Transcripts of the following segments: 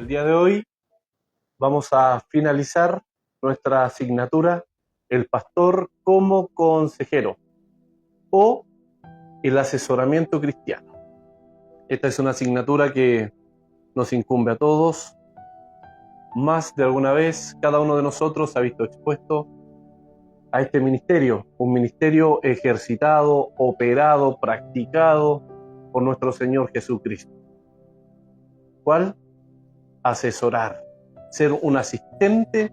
El día de hoy vamos a finalizar nuestra asignatura, el pastor como consejero o el asesoramiento cristiano. Esta es una asignatura que nos incumbe a todos. Más de alguna vez, cada uno de nosotros se ha visto expuesto a este ministerio, un ministerio ejercitado, operado, practicado por nuestro Señor Jesucristo. ¿Cuál? Asesorar, ser un asistente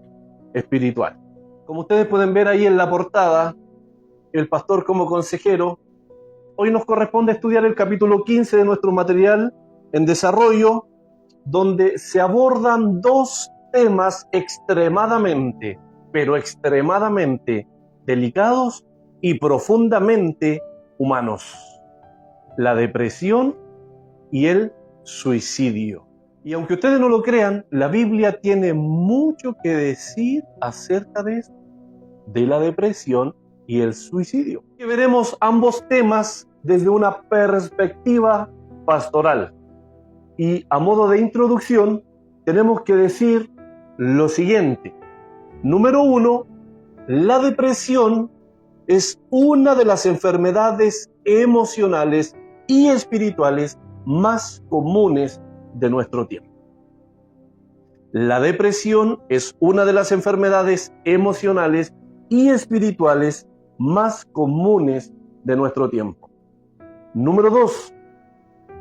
espiritual. Como ustedes pueden ver ahí en la portada, el pastor como consejero, hoy nos corresponde estudiar el capítulo 15 de nuestro material en desarrollo, donde se abordan dos temas extremadamente, pero extremadamente delicados y profundamente humanos: la depresión y el suicidio. Y aunque ustedes no lo crean, la Biblia tiene mucho que decir acerca de esto, de la depresión y el suicidio. Y veremos ambos temas desde una perspectiva pastoral. Y a modo de introducción, tenemos que decir lo siguiente. Número 1, la depresión es una de las enfermedades emocionales y espirituales más comunes de nuestro tiempo. La depresión es una de las enfermedades emocionales y espirituales más comunes de nuestro tiempo. Número 2,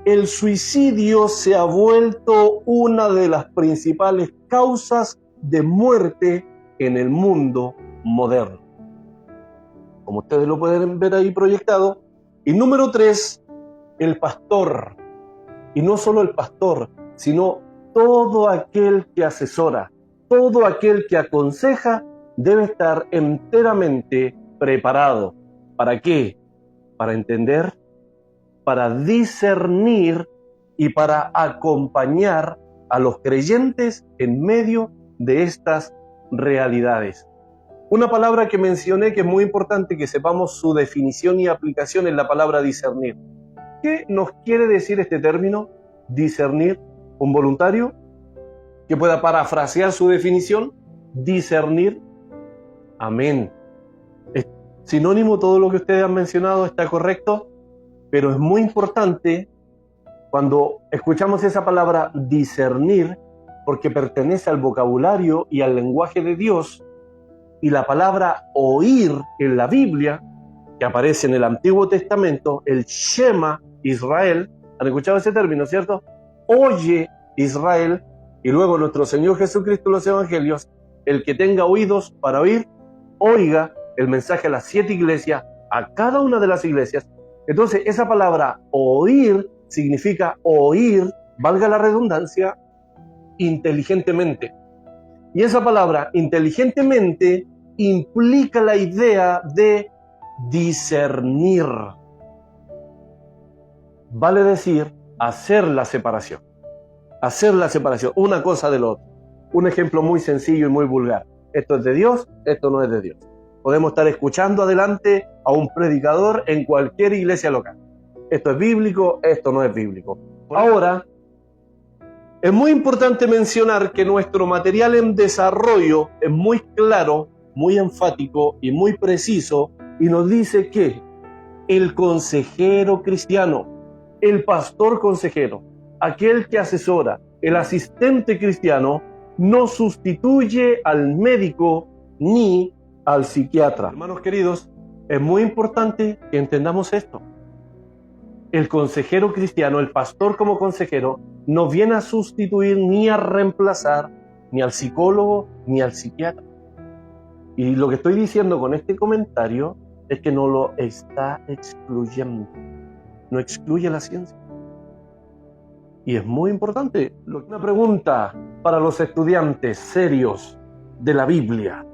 el suicidio se ha vuelto una de las principales causas de muerte en el mundo moderno, como ustedes lo pueden ver ahí proyectado. Y número 3, el pastor, y no solo el pastor, sino todo aquel que asesora, todo aquel que aconseja, debe estar enteramente preparado. ¿Para qué? Para entender, para discernir y para acompañar a los creyentes en medio de estas realidades. Una palabra que mencioné que es muy importante que sepamos su definición y aplicación es la palabra discernir. ¿Qué nos quiere decir este término? Discernir. ¿Un voluntario que pueda parafrasear su definición? Discernir. Amén. Es sinónimo, todo lo que ustedes han mencionado está correcto, pero es muy importante cuando escuchamos esa palabra discernir, porque pertenece al vocabulario y al lenguaje de Dios, y la palabra oír en la Biblia, que aparece en el Antiguo Testamento, el Shema Israel. ¿Han escuchado ese término, cierto? Oye Israel, y luego nuestro Señor Jesucristo en los Evangelios: el que tenga oídos para oír, oiga el mensaje a las 7 iglesias, a cada una de las iglesias. Entonces, esa palabra oír significa oír, valga la redundancia, inteligentemente. Y esa palabra inteligentemente implica la idea de discernir. Vale decir, hacer la separación. Hacer la separación, una cosa de lo otro. Un ejemplo muy sencillo y muy vulgar. Esto es de Dios, esto no es de Dios. Podemos estar escuchando adelante a un predicador en cualquier iglesia local. Esto es bíblico, esto no es bíblico. Ahora, es muy importante mencionar que nuestro material en desarrollo es muy claro, muy enfático y muy preciso, y nos dice que el consejero cristiano, el pastor consejero, aquel que asesora, el asistente cristiano, no sustituye al médico ni al psiquiatra. Hermanos queridos, es muy importante que entendamos esto. El consejero cristiano, el pastor como consejero, no viene a sustituir ni a reemplazar ni al psicólogo ni al psiquiatra. Y lo que estoy diciendo con este comentario es que no lo está excluyendo. No excluye la ciencia. Y es muy importante. Una pregunta para los estudiantes serios de la Biblia.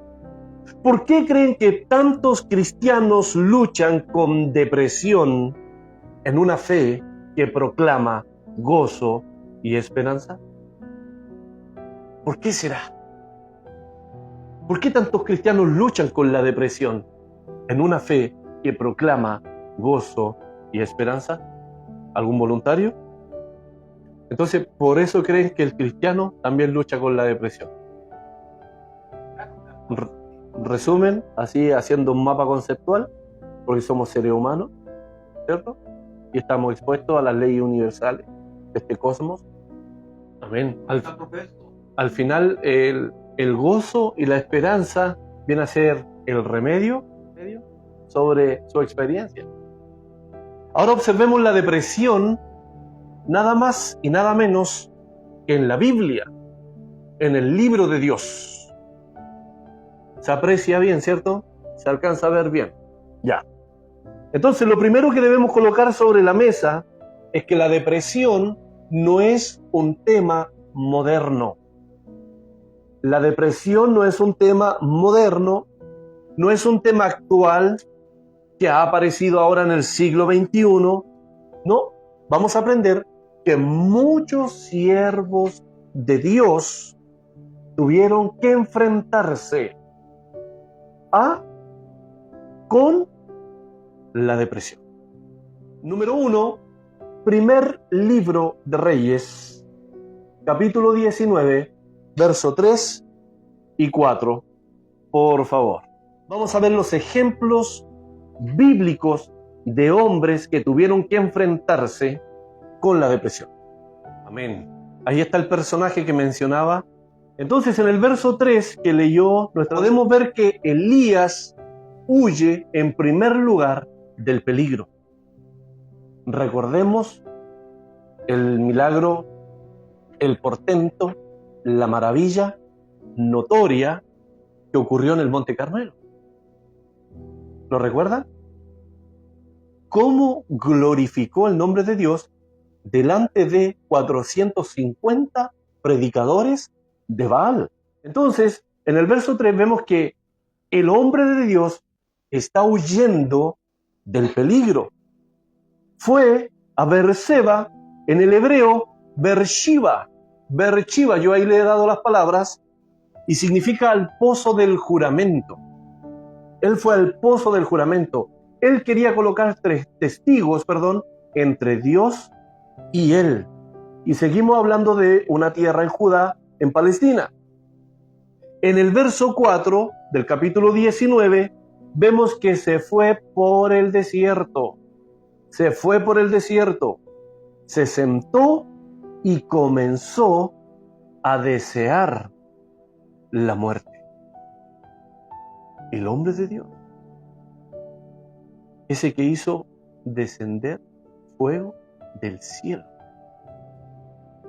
¿Por qué creen que tantos cristianos luchan con depresión en una fe que proclama gozo y esperanza? ¿Por qué será? ¿Por qué tantos cristianos luchan con la depresión en una fe que proclama gozo y esperanza? ¿Algún voluntario? Entonces, por eso creen que el cristiano también lucha con la depresión. Resumen, así haciendo un mapa conceptual, porque somos seres humanos, ¿cierto? Y estamos expuestos a las leyes universales de este cosmos. Amén. Al final, el gozo y la esperanza viene a ser el remedio sobre su experiencia. Ahora observemos la depresión, nada más y nada menos que en la Biblia, en el libro de Dios. Se aprecia bien, ¿cierto? Se alcanza a ver bien. Ya. Entonces, lo primero que debemos colocar sobre la mesa es que la depresión no es un tema moderno. La depresión no es un tema moderno, no es un tema actual que ha aparecido ahora en el siglo XXI. No, vamos a aprender que muchos siervos de Dios tuvieron que enfrentarse con la depresión. Número 1, primer libro de Reyes, capítulo 19, verso 3 y 4. Por favor, vamos a ver los ejemplos bíblicos de hombres que tuvieron que enfrentarse con la depresión. Amén. Ahí está el personaje que mencionaba. Entonces, en el verso 3 que leyó, podemos ver que Elías huye en primer lugar del peligro. Recordemos el milagro, el portento, la maravilla notoria que ocurrió en el Monte Carmelo. ¿Lo recuerdan? ¿Cómo glorificó el nombre de Dios delante de 450 predicadores de Baal? Entonces, en el verso 3 vemos que el hombre de Dios está huyendo del peligro. Fue a Beerseba, en el hebreo, Beershiba. Beershiba, yo ahí le he dado las palabras, y significa al pozo del juramento. Él fue al pozo del juramento. Él quería colocar testigos, entre Dios y él. Y seguimos hablando de una tierra en Judá, en Palestina. En el verso 4 del capítulo 19, vemos que se fue por el desierto. Se fue por el desierto. Se sentó y comenzó a desear la muerte. El hombre de Dios, ese que hizo descender fuego del cielo,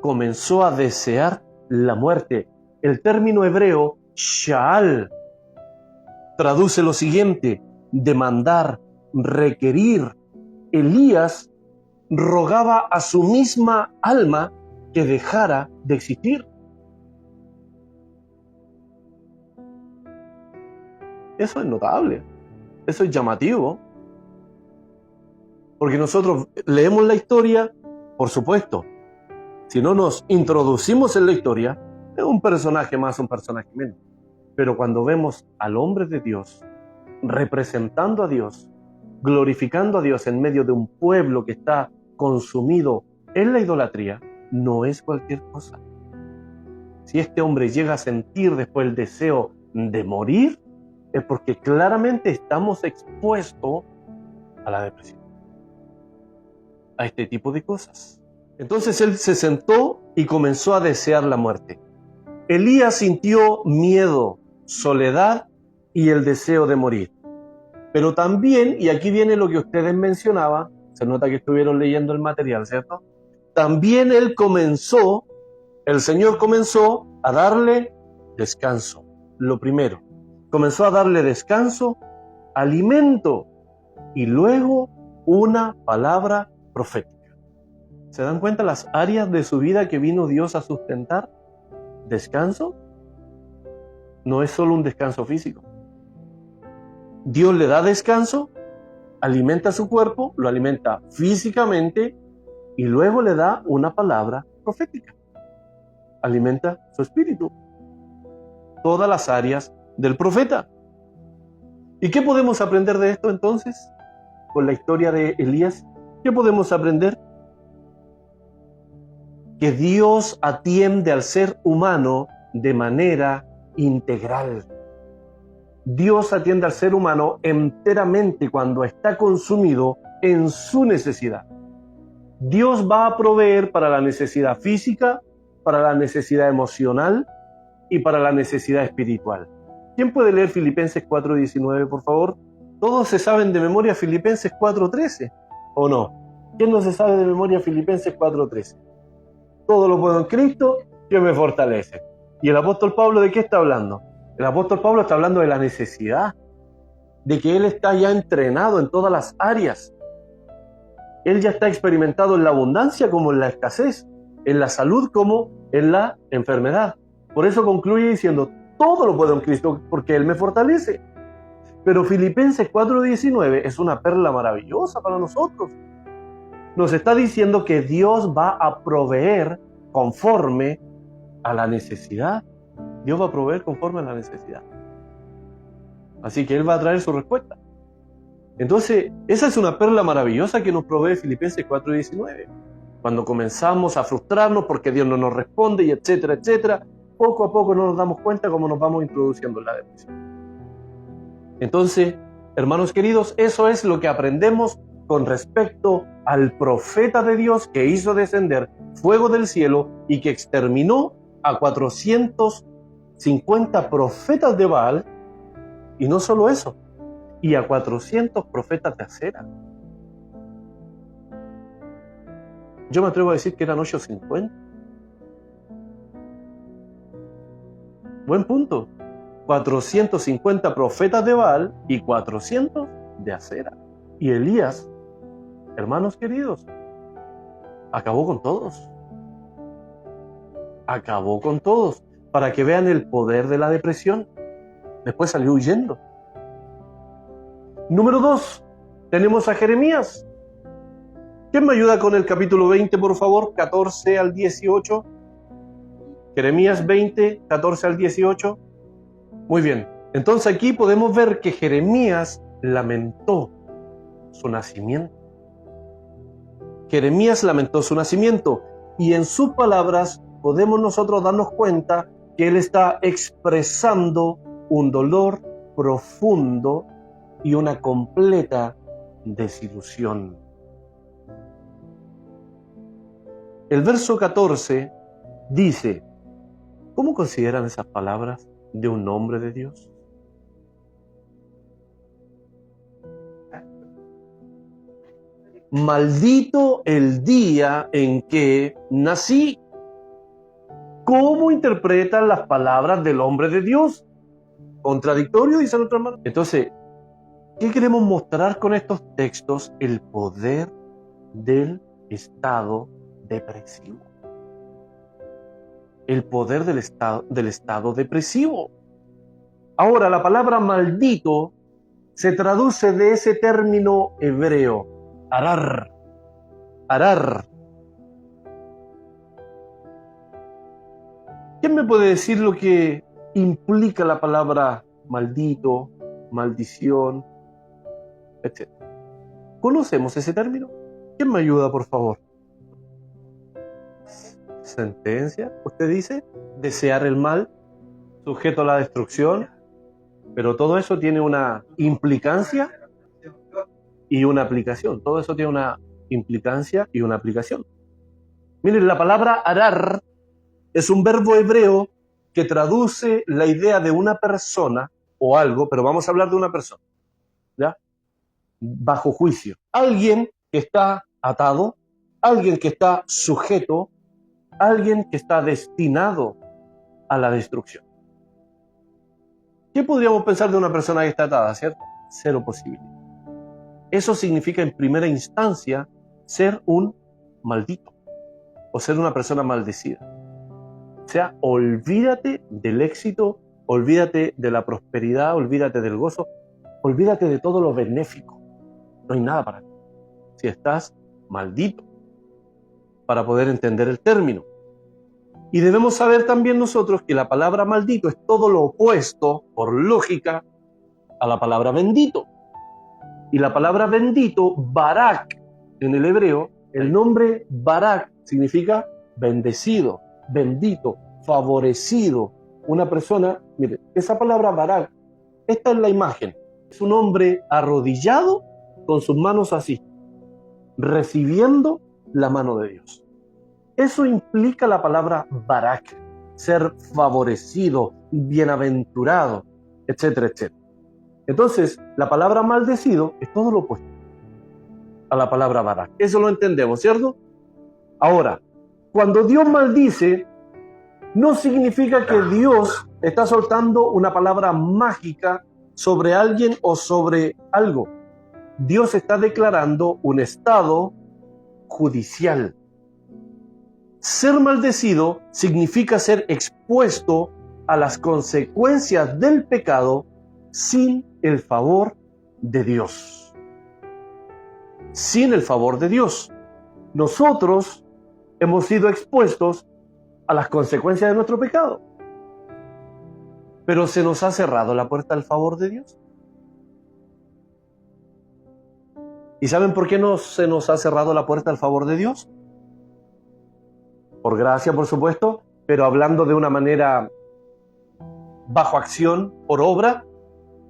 comenzó a desear la muerte. El término hebreo Sha'al traduce lo siguiente: demandar, requerir. Elías rogaba a su misma alma que dejara de existir. Eso es notable, eso es llamativo, porque nosotros leemos la historia, por supuesto, si no nos introducimos en la historia, es un personaje más, un personaje menos. Pero cuando vemos al hombre de Dios representando a Dios, glorificando a Dios en medio de un pueblo que está consumido en la idolatría, no es cualquier cosa. Si este hombre llega a sentir después el deseo de morir, es porque claramente estamos expuestos a la depresión, a este tipo de cosas. Entonces él se sentó y comenzó a desear la muerte. Elías sintió miedo, soledad y el deseo de morir. Pero también, y aquí viene lo que ustedes mencionaban, se nota que estuvieron leyendo el material, ¿cierto? También el Señor comenzó a darle descanso. Lo primero, comenzó a darle descanso, alimento y luego una palabra profética. ¿Se dan cuenta las áreas de su vida que vino Dios a sustentar? Descanso no es solo un descanso físico. Dios le da descanso, alimenta su cuerpo, lo alimenta físicamente y luego le da una palabra profética. Alimenta su espíritu. Todas las áreas del profeta. ¿Y qué podemos aprender de esto entonces? Con la historia de Elías, ¿qué podemos aprender? que Dios atiende al ser humano de manera integral. Dios atiende al ser humano enteramente cuando está consumido en su necesidad. Dios va a proveer para la necesidad física, para la necesidad emocional y para la necesidad espiritual. ¿Quién puede leer Filipenses 4:19, por favor? ¿Todos se saben de memoria Filipenses 4:13 o no? ¿Quién no se sabe de memoria Filipenses 4:13? Todo lo puedo en Cristo que me fortalece. ¿Y el apóstol Pablo de qué está hablando? El apóstol Pablo está hablando de la necesidad, de que él está ya entrenado en todas las áreas. Él ya está experimentado en la abundancia como en la escasez, en la salud como en la enfermedad. Por eso concluye diciendo, todo lo puedo en Cristo porque Él me fortalece. Pero Filipenses 4:19 es una perla maravillosa para nosotros. Nos está diciendo que Dios va a proveer conforme a la necesidad. Dios va a proveer conforme a la necesidad. Así que Él va a traer su respuesta. Entonces, esa es una perla maravillosa que nos provee Filipenses 4:19. Cuando comenzamos a frustrarnos porque Dios no nos responde y etcétera, etcétera, poco a poco no nos damos cuenta cómo nos vamos introduciendo en la depresión. Entonces, hermanos queridos, eso es lo que aprendemos con respecto al profeta de Dios que hizo descender fuego del cielo y que exterminó a 450 profetas de Baal, y no solo eso, y a 400 profetas de Acera. Yo me atrevo a decir que eran 850. Buen punto. 450 profetas de Baal y 400 de Acera. Y Elías, hermanos queridos, acabó con todos. Acabó con todos. Para que vean el poder de la depresión. Después salió huyendo. Número 2, tenemos a Jeremías. ¿Quién me ayuda con el capítulo 20, por favor? 14 al 18. Jeremías 20, 14 al 18. Muy bien. Entonces aquí podemos ver que Jeremías lamentó su nacimiento. Jeremías lamentó su nacimiento y en sus palabras podemos nosotros darnos cuenta que él está expresando un dolor profundo y una completa desilusión. El verso 14 dice, ¿cómo consideran esas palabras de un hombre de Dios? Maldito el día en que nací. ¿Cómo interpretan las palabras del hombre de Dios? Contradictorio, dice nuestro hermano. Entonces, ¿qué queremos mostrar con estos textos? El poder del estado depresivo. El poder del estado depresivo. Ahora, la palabra maldito se traduce de ese término hebreo, arar. Arar. ¿Quién me puede decir lo que implica la palabra maldito, maldición, etcétera? ¿Conocemos ese término? ¿Quién me ayuda, por favor? Sentencia, usted dice, desear el mal, sujeto a la destrucción, pero todo eso tiene una implicancia y una aplicación. Todo eso tiene una implicancia y una aplicación. Miren, la palabra arar es un verbo hebreo que traduce la idea de una persona o algo, pero vamos a hablar de una persona, ¿ya? Bajo juicio. Alguien que está atado, alguien que está sujeto, alguien que está destinado a la destrucción. ¿Qué podríamos pensar de una persona que está atada, cierto? Cero posible. Eso significa en primera instancia ser un maldito o ser una persona maldecida. O sea, olvídate del éxito, olvídate de la prosperidad, olvídate del gozo, olvídate de todo lo benéfico. No hay nada para ti. Si estás maldito, para poder entender el término. Y debemos saber también nosotros que la palabra maldito es todo lo opuesto, por lógica, a la palabra bendito. Y la palabra bendito, Barak, en el hebreo, el nombre Barak significa bendecido, bendito, favorecido. Una persona, mire, esa palabra Barak, esta es la imagen. Es un hombre arrodillado con sus manos así, recibiendo la mano de Dios. Eso implica la palabra Barak, ser favorecido, bienaventurado, etcétera, etcétera. Entonces, la palabra maldecido es todo lo opuesto a la palabra Barak. Eso lo entendemos, ¿cierto? Ahora, cuando Dios maldice, no significa que Dios está soltando una palabra mágica sobre alguien o sobre algo. Dios está declarando un estado judicial. Ser maldecido significa ser expuesto a las consecuencias del pecado sin el favor de Dios. Sin el favor de Dios. Nosotros hemos sido expuestos a las consecuencias de nuestro pecado. Pero ¿se nos ha cerrado la puerta al favor de Dios? ¿Y saben por qué no se nos ha cerrado la puerta al favor de Dios? Por gracia, por supuesto, pero hablando de una manera bajo acción, por obra,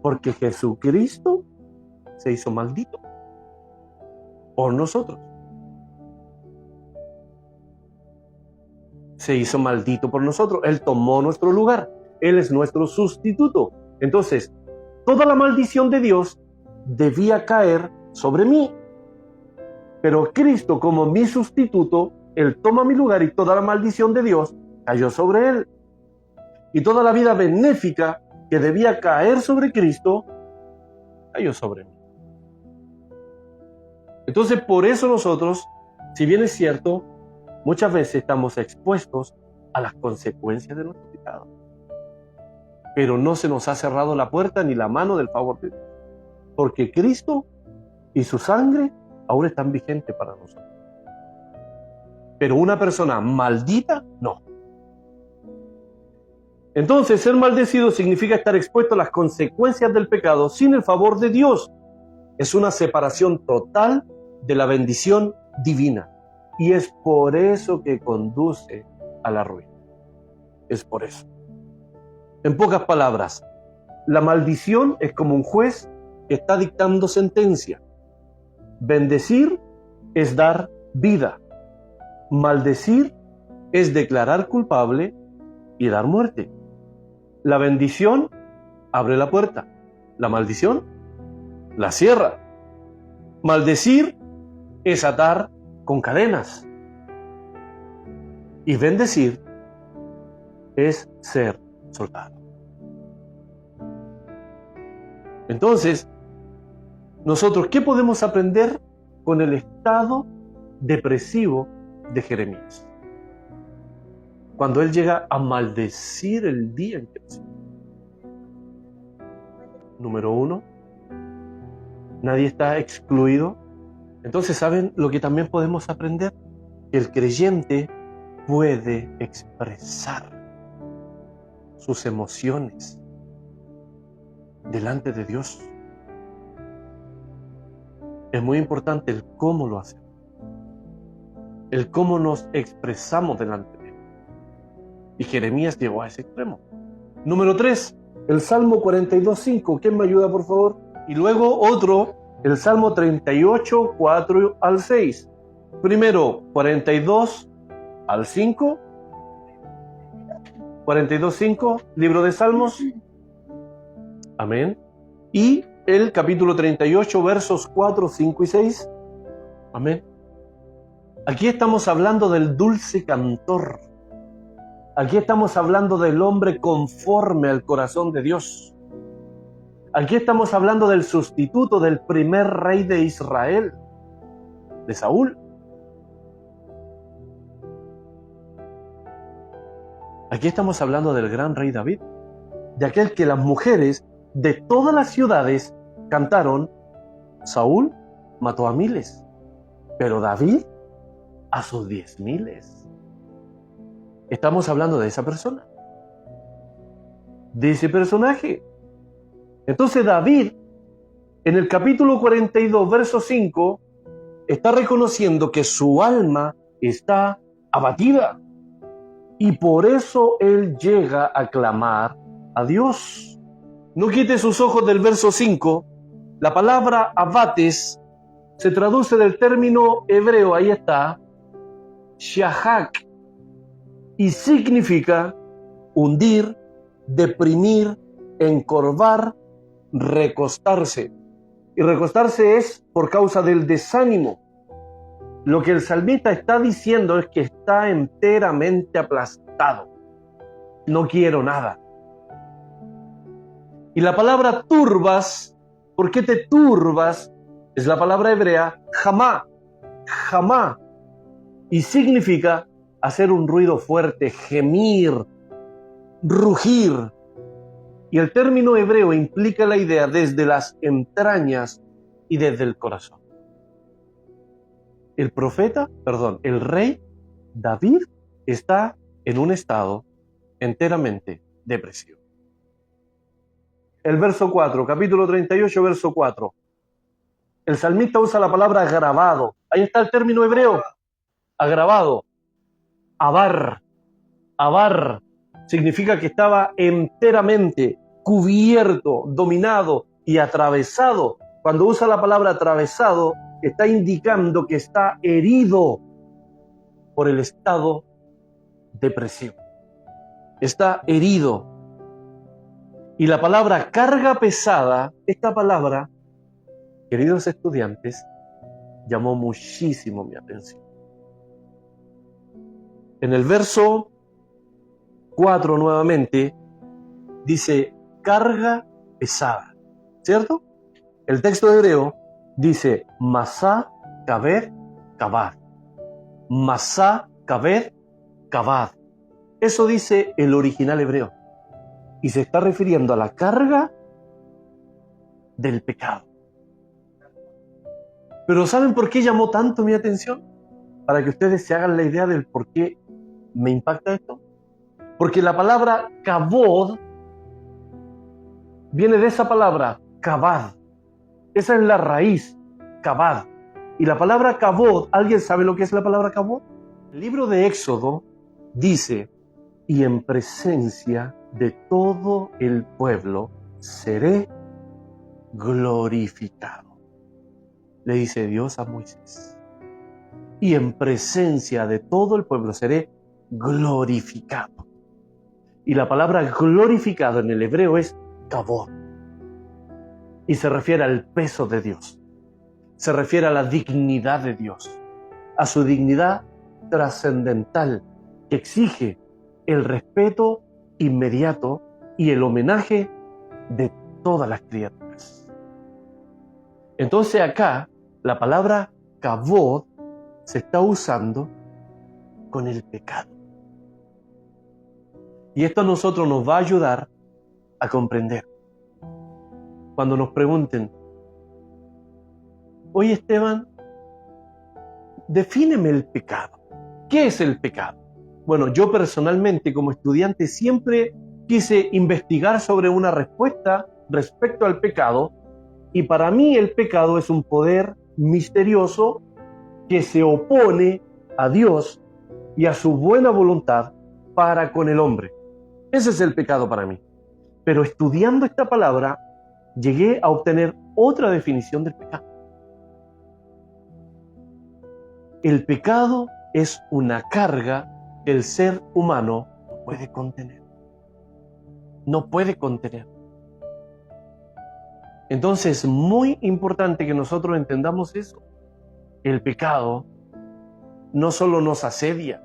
porque Jesucristo se hizo maldito por nosotros. Se hizo maldito por nosotros. Él tomó nuestro lugar. Él es nuestro sustituto. Entonces, toda la maldición de Dios debía caer sobre mí. Pero Cristo, como mi sustituto, Él toma mi lugar y toda la maldición de Dios cayó sobre Él. Y toda la vida benéfica que debía caer sobre Cristo, cayó sobre mí. Entonces, por eso nosotros, si bien es cierto, muchas veces estamos expuestos a las consecuencias de nuestro pecado. Pero no se nos ha cerrado la puerta ni la mano del favor de Dios. Porque Cristo y su sangre aún están vigentes para nosotros. Pero una persona maldita, no. Entonces, ser maldecido significa estar expuesto a las consecuencias del pecado sin el favor de Dios. Es una separación total de la bendición divina. Y es por eso que conduce a la ruina. Es por eso. En pocas palabras, la maldición es como un juez que está dictando sentencia. Bendecir es dar vida. Maldecir es declarar culpable y dar muerte. La bendición abre la puerta. La maldición la cierra. Maldecir es atar con cadenas. Y bendecir es ser soltado. Entonces, nosotros, ¿qué podemos aprender con el estado depresivo de Jeremías? Cuando él llega a maldecir el día en que nació. Número 1, nadie está excluido. Entonces, ¿saben lo que también podemos aprender? Que el creyente puede expresar sus emociones delante de Dios. Es muy importante el cómo lo hacemos, el cómo nos expresamos delante de Él. Y Jeremías llegó a ese extremo. Número 3, el Salmo 42:5. ¿Quién me ayuda, por favor? Y luego otro, el Salmo 38, 4 al 6. Primero, 42 al 5. 42:5, libro de Salmos. Amén. Y el capítulo 38, versos 4, 5 y 6. Amén. Aquí estamos hablando del dulce cantor. Aquí estamos hablando del hombre conforme al corazón de Dios. Aquí estamos hablando del sustituto del primer rey de Israel, de Saúl. Aquí estamos hablando del gran rey David, de aquel que las mujeres de todas las ciudades cantaron: Saúl mató a miles, pero David a sus 10,000. Estamos hablando de esa persona, de ese personaje. Entonces David, en el capítulo 42, verso 5, está reconociendo que su alma está abatida. Y por eso él llega a clamar a Dios. No quite sus ojos del verso 5. La palabra abates se traduce del término hebreo, ahí está, shahak, y significa hundir, deprimir, encorvar, recostarse. Y recostarse es por causa del desánimo. Lo que el salmista está diciendo es que está enteramente aplastado. No quiero nada. Y la palabra turbas, ¿por qué te turbas? Es la palabra hebrea jamá, jamá. Y significa hacer un ruido fuerte, gemir, rugir. Y el término hebreo implica la idea desde las entrañas y desde el corazón. El rey David está en un estado enteramente depresivo. El verso 4, capítulo 38, verso 4. El salmista usa la palabra agravado. Ahí está el término hebreo, agravado. Abar. Abar significa que estaba enteramente cubierto, dominado y atravesado. Cuando usa la palabra atravesado, está indicando que está herido por el estado depresivo. Está herido. Y la palabra carga pesada, esta palabra, queridos estudiantes, llamó muchísimo mi atención. En el verso 4 nuevamente dice carga pesada, ¿cierto? El texto hebreo dice masá kaved kabad. Masá kaved kabad. Eso dice el original hebreo. Y se está refiriendo a la carga del pecado. Pero ¿saben por qué llamó tanto mi atención? Para que ustedes se hagan la idea del por qué me impacta esto. Porque la palabra kabod viene de esa palabra, kabad. Esa es la raíz, kabad. Y la palabra kabod, ¿alguien sabe lo que es la palabra kabod? El libro de Éxodo dice, y en presencia de todo el pueblo seré glorificado. Le dice Dios a Moisés. Y en presencia de todo el pueblo seré glorificado. Y la palabra glorificado en el hebreo es kabod. Y se refiere al peso de Dios. Se refiere a la dignidad de Dios. A su dignidad trascendental que exige el respeto inmediato y el homenaje de todas las criaturas. Entonces acá la palabra kabod se está usando con el pecado. Y esto a nosotros nos va a ayudar a comprender. Cuando nos pregunten, oye Esteban, defíneme el pecado. ¿Qué es el pecado? Bueno, yo personalmente como estudiante siempre quise investigar sobre una respuesta respecto al pecado, y para mí el pecado es un poder misterioso que se opone a Dios y a su buena voluntad para con el hombre. Ese es el pecado para mí. Pero estudiando esta palabra, llegué a obtener otra definición del pecado. El pecado es una carga que el ser humano no puede contener. No puede contener. Entonces, es muy importante que nosotros entendamos eso. El pecado no solo nos asedia,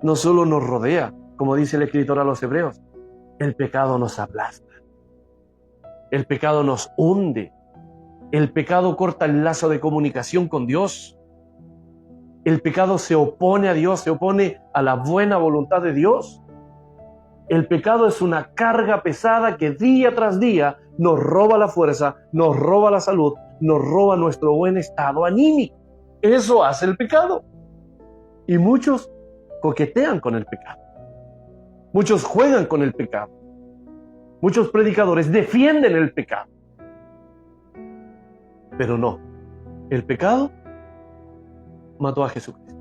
no solo nos rodea, como dice el escritor a los hebreos, el pecado nos aplasta, el pecado nos hunde, el pecado corta el lazo de comunicación con Dios, el pecado se opone a Dios, se opone a la buena voluntad de Dios. El pecado es una carga pesada que día tras día nos roba la fuerza, nos roba la salud, nos roba nuestro buen estado anímico. Eso hace el pecado. Y muchos coquetean con el pecado. Muchos juegan con el pecado. Muchos predicadores defienden el pecado. Pero no. El pecado mató a Jesucristo.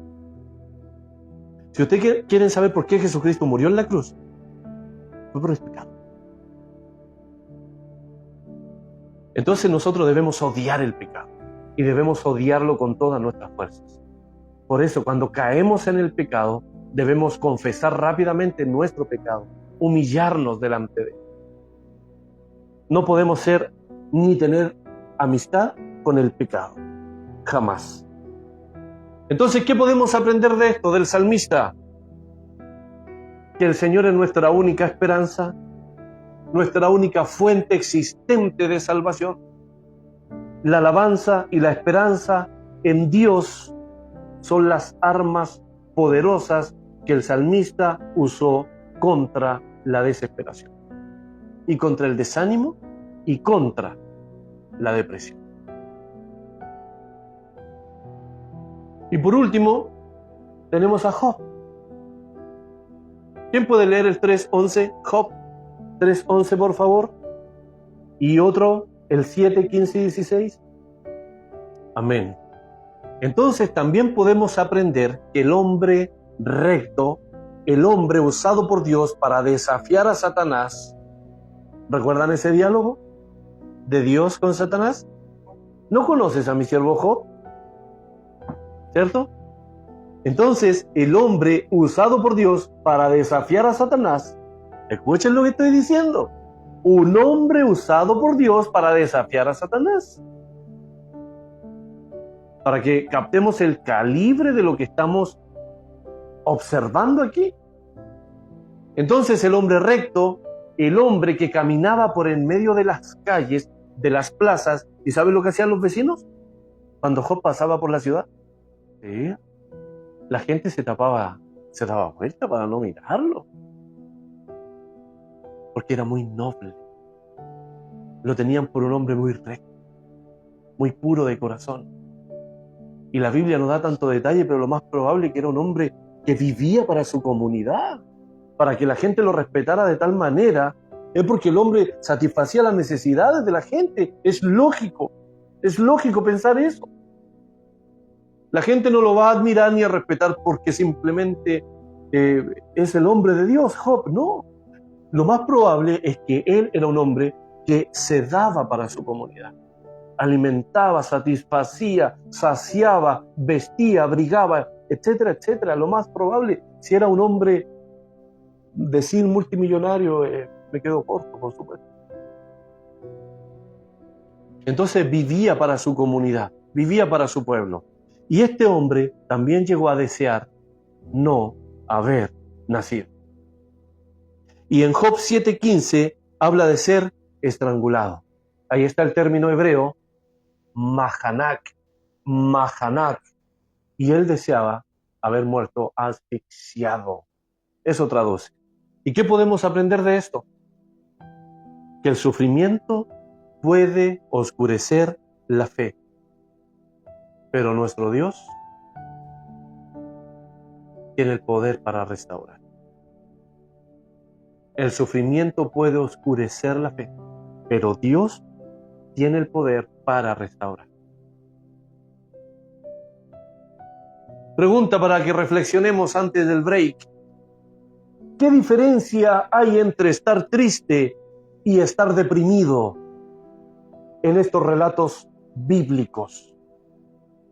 Si ustedes quieren saber por qué Jesucristo murió en la cruz, fue por el pecado. Entonces nosotros debemos odiar el pecado y debemos odiarlo con todas nuestras fuerzas. Por eso, cuando caemos en el pecado, debemos confesar rápidamente nuestro pecado, humillarnos delante de Él. No podemos ser ni tener amistad con el pecado, jamás. Entonces, ¿qué podemos aprender de esto, del salmista? Que el Señor es nuestra única esperanza, nuestra única fuente existente de salvación. La alabanza y la esperanza en Dios son las armas poderosas que el salmista usó contra la desesperación, y contra el desánimo, y contra la depresión. Y por último, tenemos a Job. ¿Quién puede leer el 3.11? Job 3.11, por favor. Y otro, el 7, 15 y 16. Amén. Entonces también podemos aprender que el hombre recto, el hombre usado por Dios para desafiar a Satanás, ¿recuerdan ese diálogo de Dios con Satanás? ¿No conoces a mi siervo Job? ¿Cierto? Entonces, el hombre usado por Dios para desafiar a Satanás, escuchen lo que estoy diciendo, un hombre usado por Dios para desafiar a Satanás. Para que captemos el calibre de lo que estamos observando aquí. Entonces, el hombre recto, el hombre que caminaba por en medio de las calles, de las plazas, ¿y saben lo que hacían los vecinos cuando Job pasaba por la ciudad? Sí. La gente se daba vuelta para no mirarlo, porque era muy noble. Lo tenían por un hombre muy recto, muy puro de corazón. Y la Biblia no da tanto detalle, pero lo más probable es que era un hombre que vivía para su comunidad, para que la gente lo respetara de tal manera. Es porque el hombre satisfacía las necesidades de la gente. Es lógico pensar eso. La gente no lo va a admirar ni a respetar porque simplemente es el hombre de Dios, Job. No. Lo más probable es que él era un hombre que se daba para su comunidad. Alimentaba, satisfacía, saciaba, vestía, abrigaba, etcétera, etcétera. Lo más probable, si era un hombre, decir multimillonario, me quedo corto, por supuesto. Entonces vivía para su comunidad, vivía para su pueblo. Y este hombre también llegó a desear no haber nacido. Y en Job 7:15 habla de ser estrangulado. Ahí está el término hebreo, mahanak. Y él deseaba haber muerto asfixiado. Eso traduce. ¿Y qué podemos aprender de esto? Que el sufrimiento puede oscurecer la fe, pero nuestro Dios tiene el poder para restaurar. El sufrimiento puede oscurecer la fe, pero Dios tiene el poder para restaurar. Pregunta para que reflexionemos antes del break. ¿Qué diferencia hay entre estar triste y estar deprimido en estos relatos bíblicos?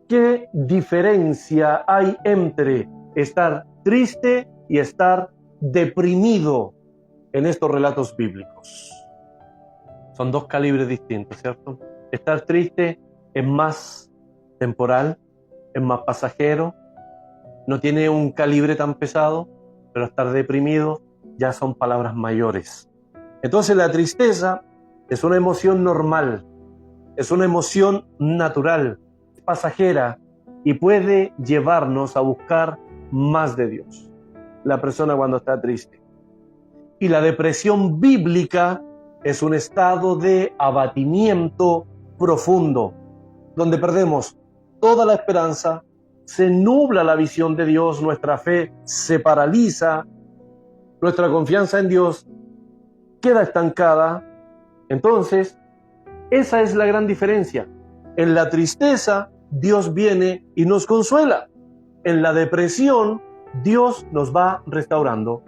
¿Qué diferencia hay entre estar triste y estar deprimido en estos relatos bíblicos? Son dos calibres distintos, ¿cierto? Estar triste es más temporal, es más pasajero, no tiene un calibre tan pesado, pero estar deprimido ya son palabras mayores. Entonces la tristeza es una emoción normal, es una emoción natural, pasajera, y puede llevarnos a buscar más de Dios, la persona cuando está triste. Y la depresión bíblica es un estado de abatimiento profundo, donde perdemos toda la esperanza, se nubla la visión de Dios, nuestra fe se paraliza, nuestra confianza en Dios queda estancada. Entonces, esa es la gran diferencia. En la tristeza, Dios viene y nos consuela. En la depresión, Dios nos va restaurando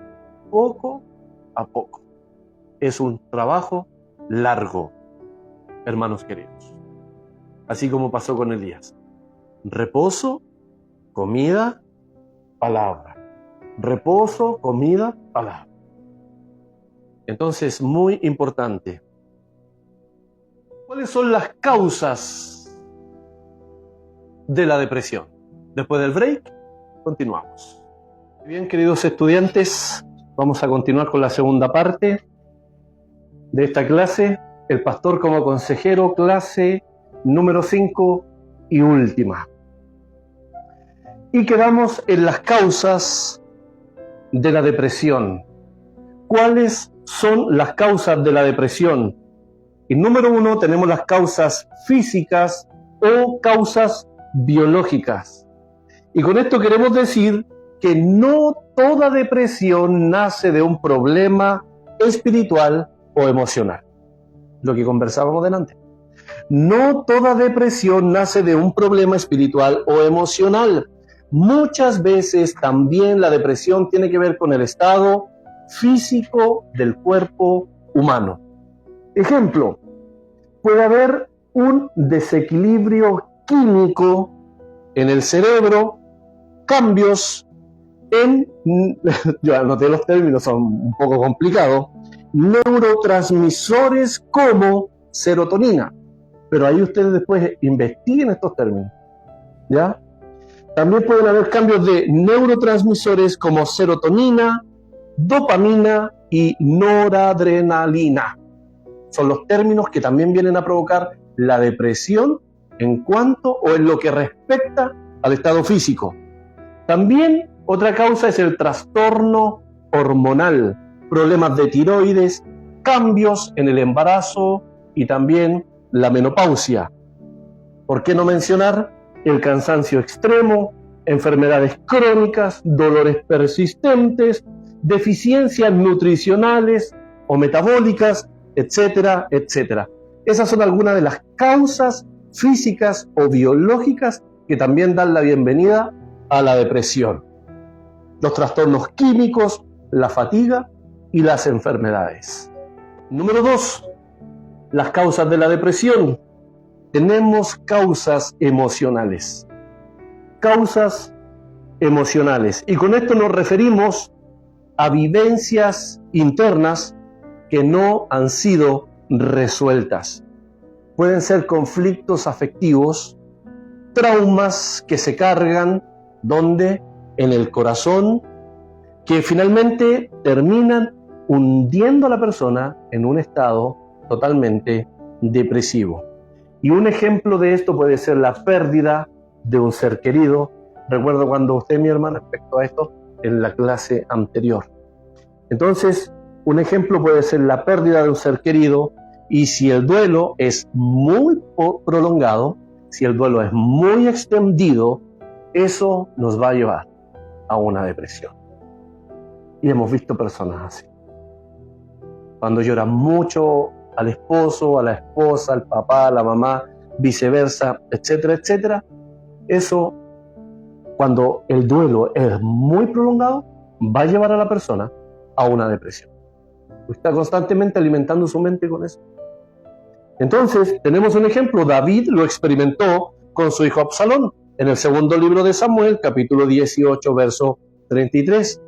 poco a poco. Es un trabajo largo, hermanos queridos. Así como pasó con Elías. Reposo, comida, palabra. Reposo, comida, palabra. Entonces, muy importante. ¿Cuáles son las causas de la depresión? Después del break, continuamos. Bien, queridos estudiantes, vamos a continuar con la segunda parte de esta clase. El pastor como consejero, clase número 5 y última. Y quedamos en las causas de la depresión. ¿Cuáles son las causas de la depresión? Y número 1 tenemos las causas físicas o causas biológicas. Y con esto queremos decir que no toda depresión nace de un problema espiritual o emocional. Lo que conversábamos delante. No toda depresión nace de un problema espiritual o emocional. Muchas veces también la depresión tiene que ver con el estado físico del cuerpo humano. Ejemplo, puede haber un desequilibrio químico en el cerebro, cambios en, yo anoté los términos, son un poco complicados, neurotransmisores como serotonina. Pero ahí ustedes después investiguen estos términos, ¿ya? También pueden haber cambios de neurotransmisores como serotonina, dopamina y noradrenalina. Son los términos que también vienen a provocar la depresión en cuanto o en lo que respecta al estado físico. También otra causa es el trastorno hormonal, problemas de tiroides, cambios en el embarazo y también la menopausia. ¿Por qué no mencionar el cansancio extremo, enfermedades crónicas, dolores persistentes, deficiencias nutricionales o metabólicas, etcétera, etcétera? Esas son algunas de las causas físicas o biológicas que también dan la bienvenida a la depresión. Los trastornos químicos, la fatiga y las enfermedades. Número 2. Las causas de la depresión. Tenemos causas emocionales. Causas emocionales. Y con esto nos referimos a vivencias internas que no han sido resueltas. Pueden ser conflictos afectivos, traumas que se cargan, ¿dónde? En el corazón, que finalmente terminan hundiendo a la persona en un estado totalmente depresivo. Y un ejemplo de esto puede ser la pérdida de un ser querido. Recuerdo cuando usted, mi hermana, respecto a esto en la clase anterior. Entonces, un ejemplo puede ser la pérdida de un ser querido, y si el duelo es muy prolongado, si el duelo es muy extendido, eso nos va a llevar a una depresión. Y hemos visto personas así. Cuando lloran mucho al esposo, a la esposa, al papá, a la mamá, viceversa, etcétera, etcétera. Eso, cuando el duelo es muy prolongado, va a llevar a la persona a una depresión. Está constantemente alimentando su mente con eso. Entonces, tenemos un ejemplo. David lo experimentó con su hijo Absalón, en el segundo libro de Samuel, capítulo 18, verso 33.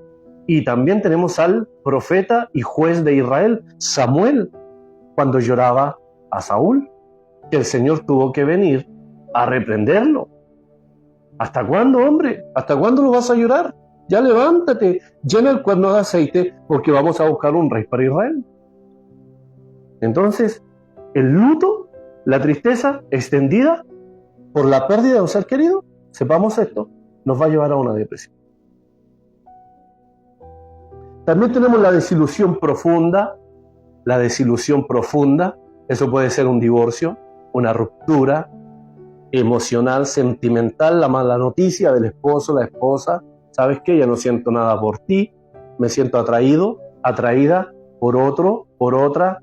Y también tenemos al profeta y juez de Israel, Samuel, cuando lloraba a Saúl, que el Señor tuvo que venir a reprenderlo. ¿Hasta cuándo, hombre? ¿Hasta cuándo lo vas a llorar? Ya levántate, llena el cuerno de aceite, porque vamos a buscar un rey para Israel. Entonces, el luto, la tristeza extendida por la pérdida de un ser querido, sepamos esto, nos va a llevar a una depresión. También tenemos la desilusión profunda. La desilusión profunda, eso puede ser un divorcio, una ruptura emocional, sentimental, la mala noticia del esposo, la esposa. ¿Sabes qué? Ya no siento nada por ti, me siento atraído, atraída por otro, por otra,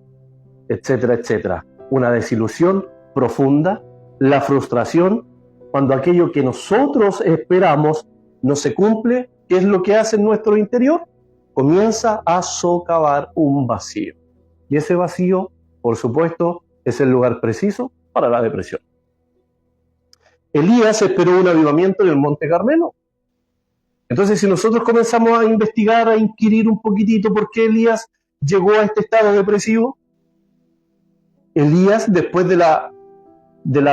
etcétera, etcétera. Una desilusión profunda, la frustración, cuando aquello que nosotros esperamos no se cumple, ¿qué es lo que hace en nuestro interior? Comienza a socavar un vacío. Y ese vacío, por supuesto, es el lugar preciso para la depresión. Elías esperó un avivamiento en el Monte Carmelo. Entonces, si nosotros comenzamos a investigar, a inquirir un poquitito por qué Elías llegó a este estado depresivo, Elías, después de la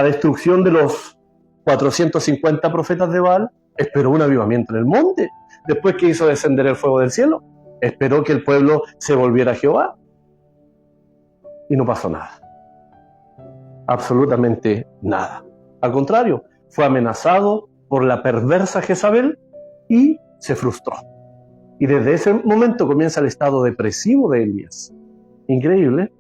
destrucción de los 450 profetas de Baal, esperó un avivamiento en el monte. Después que hizo descender el fuego del cielo, esperó que el pueblo se volviera a Jehová. Y no pasó nada. Absolutamente nada. Al contrario, fue amenazado por la perversa Jezabel y se frustró. Y desde ese momento comienza el estado depresivo de Elías. Increíble.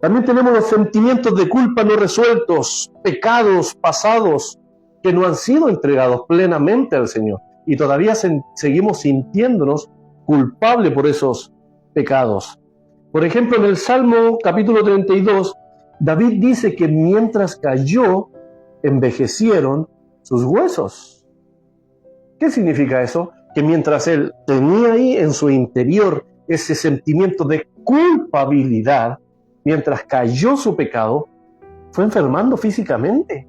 También tenemos los sentimientos de culpa no resueltos, pecados pasados que no han sido entregados plenamente al Señor. Y todavía seguimos sintiéndonos culpables por esos pecados. Por ejemplo, en el Salmo capítulo 32, David dice que mientras cayó, envejecieron sus huesos. ¿Qué significa eso? Que mientras él tenía ahí en su interior ese sentimiento de culpabilidad, mientras cayó su pecado, fue enfermando físicamente.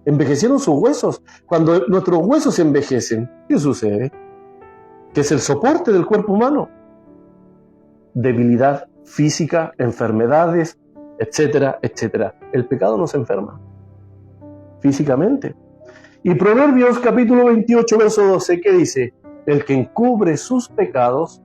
Envejecieron sus huesos. Cuando nuestros huesos envejecen, ¿qué sucede? Que es el soporte del cuerpo humano. Debilidad física, enfermedades, etcétera, etcétera. El pecado nos enferma físicamente. Y Proverbios capítulo 28, verso 12, ¿qué dice? El que encubre sus pecados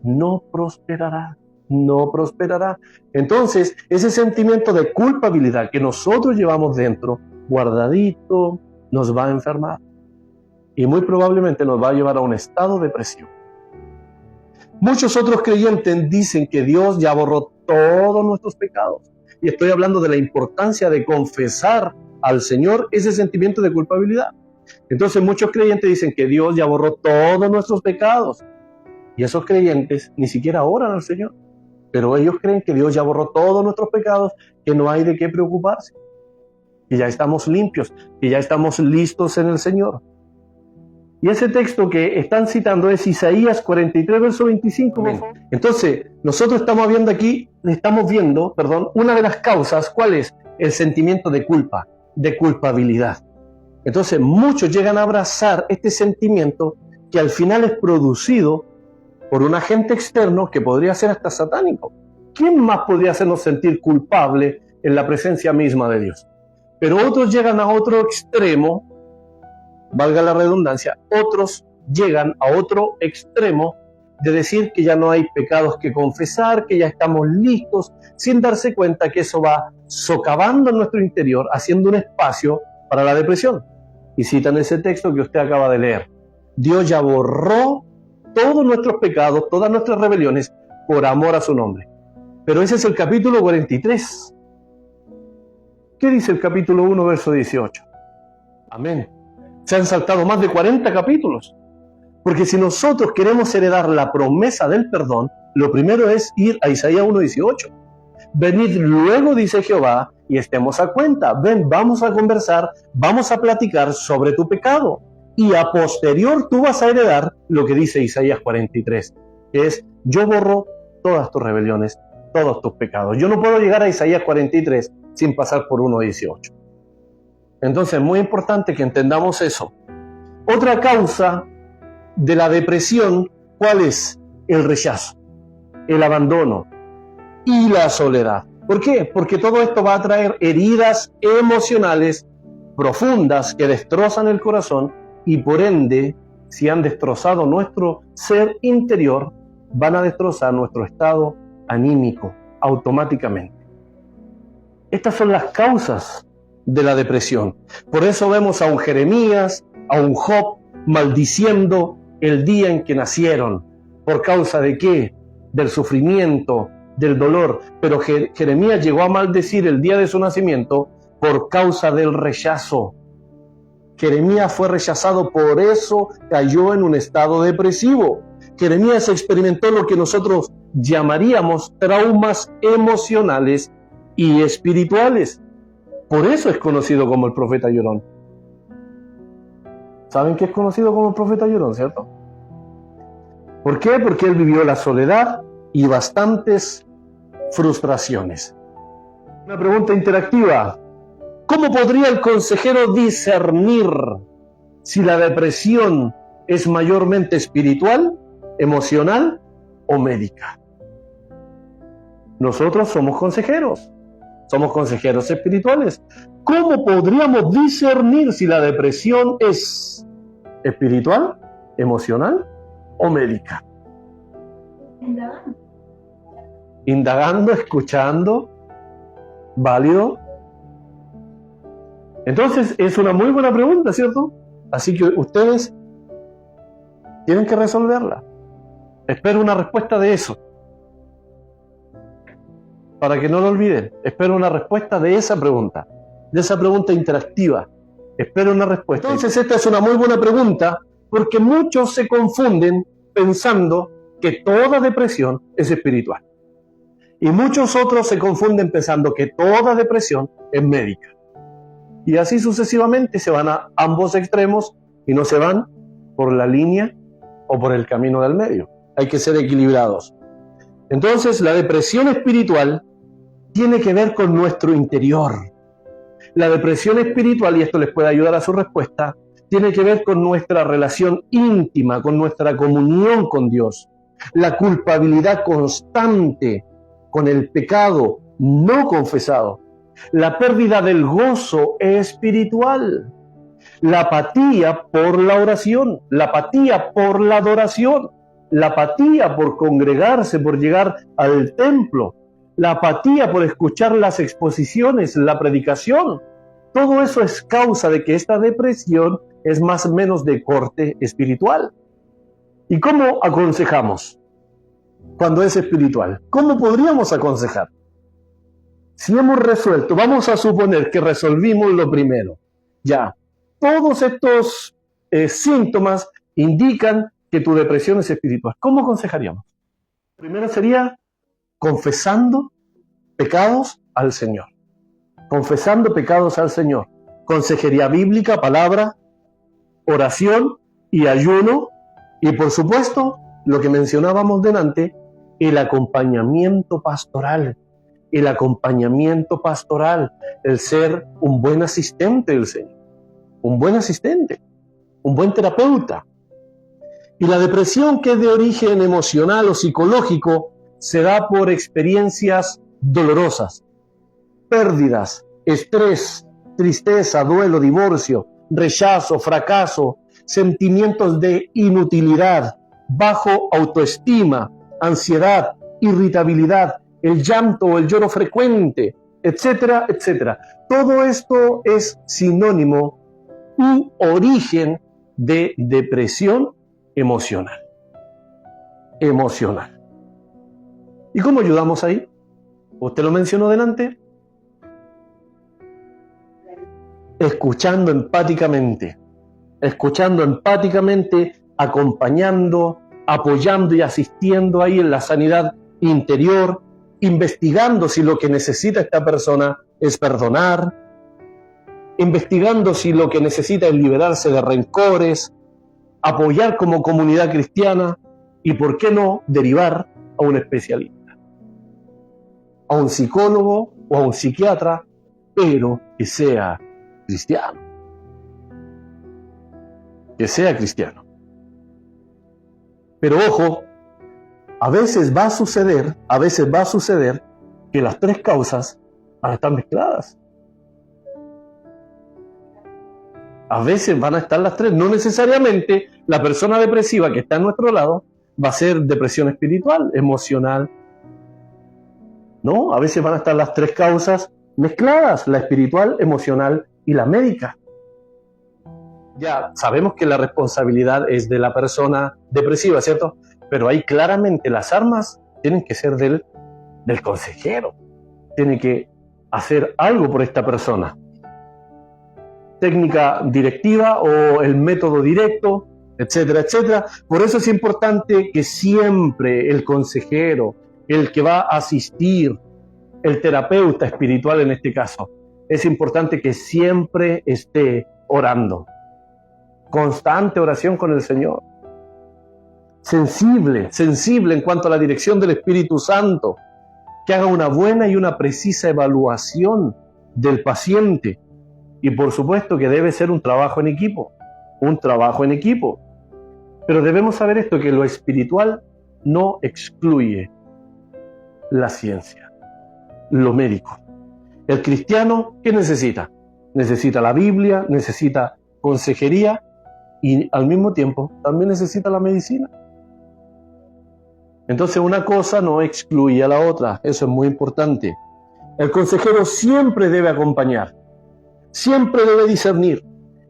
no prosperará. No prosperará. Entonces, ese sentimiento de culpabilidad que nosotros llevamos dentro, guardadito, nos va a enfermar. Y muy probablemente nos va a llevar a un estado depresivo. Muchos otros creyentes dicen que Dios ya borró todos nuestros pecados. Y estoy hablando de la importancia de confesar al Señor ese sentimiento de culpabilidad. Entonces muchos creyentes dicen que Dios ya borró todos nuestros pecados. Y esos creyentes ni siquiera oran al Señor. Pero ellos creen que Dios ya borró todos nuestros pecados, que no hay de qué preocuparse. Que ya estamos limpios, que ya estamos listos en el Señor. Y ese texto que están citando es Isaías 43, verso 25. Entonces, nosotros estamos viendo, una de las causas, ¿cuál es? El sentimiento de culpa, de culpabilidad. Entonces, muchos llegan a abrazar este sentimiento que al final es producido por un agente externo que podría ser hasta satánico. ¿Quién más podría hacernos sentir culpable en la presencia misma de Dios? Pero otros llegan a otro extremo, valga la redundancia, otros llegan a otro extremo de decir que ya no hay pecados que confesar, que ya estamos listos, sin darse cuenta que eso va socavando en nuestro interior, haciendo un espacio para la depresión. Y citan ese texto que usted acaba de leer. Dios ya borró todos nuestros pecados, todas nuestras rebeliones, por amor a su nombre. Pero ese es el capítulo 43. ¿Qué dice el capítulo 1, verso 18? Amén. Se han saltado más de 40 capítulos. Porque si nosotros queremos heredar la promesa del perdón, lo primero es ir a Isaías 1:18. Venid luego, dice Jehová, y estemos a cuenta. Ven, vamos a conversar, vamos a platicar sobre tu pecado. Y a posterior tú vas a heredar lo que dice Isaías 43, que es, yo borro todas tus rebeliones, todos tus pecados. Yo no puedo llegar a Isaías 43 sin pasar por 1:18. Entonces es muy importante que entendamos eso. Otra causa de la depresión, ¿cuál es? El rechazo, el abandono y la soledad. ¿Por qué? Porque todo esto va a traer heridas emocionales profundas que destrozan el corazón y por ende, si han destrozado nuestro ser interior, van a destrozar nuestro estado anímico automáticamente. Estas son las causas de la depresión. Por eso vemos a un Jeremías, a un Job, maldiciendo el día en que nacieron. ¿Por causa de qué? Del sufrimiento, del dolor. Pero Jeremías llegó a maldecir el día de su nacimiento por causa del rechazo. Jeremías fue rechazado, por eso cayó en un estado depresivo. Jeremías experimentó lo que nosotros llamaríamos traumas emocionales y espirituales. Por eso es conocido como el profeta llorón. ¿Saben que es conocido como el profeta llorón, cierto? ¿Por qué? Porque él vivió la soledad y bastantes frustraciones. Una pregunta interactiva. ¿Cómo podría el consejero discernir si la depresión es mayormente espiritual, emocional o médica? Nosotros somos consejeros espirituales. ¿Cómo podríamos discernir si la depresión es espiritual, emocional o médica? Indagando, escuchando, válido. Entonces, es una muy buena pregunta, ¿cierto? Así que ustedes tienen que resolverla. Espero una respuesta de eso. Para que no lo olviden, espero una respuesta de esa pregunta interactiva. Espero una respuesta. Entonces, esta es una muy buena pregunta, porque muchos se confunden pensando que toda depresión es espiritual. Y muchos otros se confunden pensando que toda depresión es médica. Y así sucesivamente se van a ambos extremos y no se van por la línea o por el camino del medio. Hay que ser equilibrados. Entonces, la depresión espiritual tiene que ver con nuestro interior. La depresión espiritual, y esto les puede ayudar a su respuesta, tiene que ver con nuestra relación íntima, con nuestra comunión con Dios. La culpabilidad constante con el pecado no confesado. La pérdida del gozo espiritual. La apatía por la oración. La apatía por la adoración. La apatía por congregarse, por llegar al templo. La apatía por escuchar las exposiciones, la predicación. Todo eso es causa de que esta depresión es más o menos de corte espiritual. ¿Y cómo aconsejamos cuando es espiritual? ¿Cómo podríamos aconsejar? Si hemos resuelto, vamos a suponer que resolvimos lo primero. Ya, todos estos síntomas indican que tu depresión es espiritual. ¿Cómo aconsejaríamos? Primero sería confesando pecados al Señor. Confesando pecados al Señor. Consejería bíblica, palabra, oración y ayuno. Y por supuesto, lo que mencionábamos delante, el acompañamiento pastoral. El acompañamiento pastoral, el ser un buen asistente del Señor. Un buen asistente, un buen terapeuta. Y la depresión, que es de origen emocional o psicológico, se da por experiencias dolorosas, pérdidas, estrés, tristeza, duelo, divorcio, rechazo, fracaso, sentimientos de inutilidad, bajo autoestima, ansiedad, irritabilidad, el llanto o el lloro frecuente, etcétera, etcétera. Todo esto es sinónimo u origen de depresión emocional. Emocional. ¿Y cómo ayudamos ahí? Usted lo mencionó delante. Escuchando empáticamente, acompañando, apoyando y asistiendo ahí en la sanidad interior, investigando si lo que necesita esta persona es perdonar, investigando si lo que necesita es liberarse de rencores, apoyar como comunidad cristiana y, ¿por qué no?, derivar a un especialista, a un psicólogo o a un psiquiatra, pero que sea cristiano. Que sea cristiano. Pero ojo, a veces va a suceder que las tres causas van a estar mezcladas. A veces van a estar las tres. No necesariamente la persona depresiva que está a nuestro lado va a ser depresión espiritual, emocional. No, a veces van a estar las tres causas mezcladas, la espiritual, emocional y la médica. Ya sabemos que la responsabilidad es de la persona depresiva, ¿cierto? Pero ahí claramente las armas tienen que ser del consejero. Tiene que hacer algo por esta persona. Técnica directiva o el método directo, etcétera, etcétera. Por eso es importante que siempre el consejero, el que va a asistir, el terapeuta espiritual en este caso, es importante que siempre esté orando. constante oración con el Señor, sensible en cuanto a la dirección del Espíritu Santo, que haga una buena y una precisa evaluación del paciente. Y por supuesto que debe ser un trabajo en equipo. Pero debemos saber esto, que lo espiritual no excluye la ciencia, lo médico. El cristiano, ¿qué necesita? Necesita la Biblia, necesita consejería y al mismo tiempo también necesita la medicina. Entonces una cosa no excluye a la otra, eso es muy importante. El consejero siempre debe acompañar, siempre debe discernir